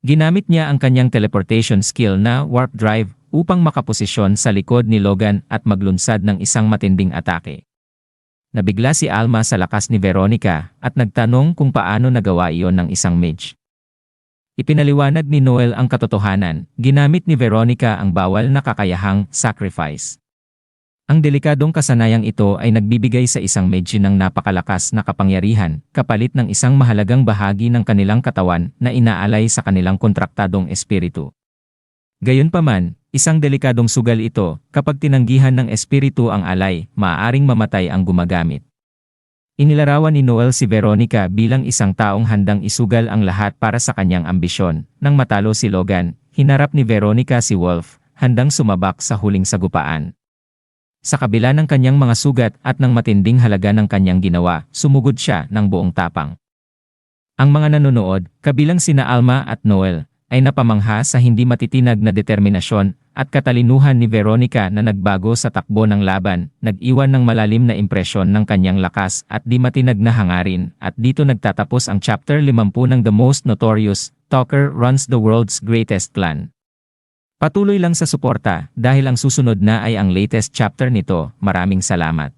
Ginamit niya ang kanyang teleportation skill na Warp Drive upang makaposisyon sa likod ni Logan at maglunsad ng isang matinding atake. Nabigla si Alma sa lakas ni Veronica at nagtanong kung paano nagawa iyon ng isang mage. Ipinaliwanag ni Noel ang katotohanan, ginamit ni Veronica ang bawal na kakayahang sacrifice. Ang delikadong kasanayang ito ay nagbibigay sa isang mage ng napakalakas na kapangyarihan, kapalit ng isang mahalagang bahagi ng kanilang katawan na inaalay sa kanilang kontraktadong espiritu. Gayunpaman, isang delikadong sugal ito, kapag tinanggihan ng espiritu ang alay, maaaring mamatay ang gumagamit. Inilarawan ni Noel si Veronica bilang isang taong handang isugal ang lahat para sa kanyang ambisyon. Nang matalo si Logan, hinarap ni Veronica si Wolf, handang sumabak sa huling sagupaan. Sa kabila ng kanyang mga sugat at ng matinding halaga ng kanyang ginawa, sumugod siya ng buong tapang. Ang mga nanonood, kabilang sina Alma at Noel, ay napamangha sa hindi matitinag na determinasyon at katalinuhan ni Veronica na nagbago sa takbo ng laban, nag-iwan ng malalim na impresyon ng kanyang lakas at di matinag na hangarin, at dito nagtatapos ang chapter 50 ng The Most Notorious Talker Runs the World's Greatest Plan. Patuloy lang sa suporta dahil ang susunod na ay ang latest chapter nito. Maraming salamat.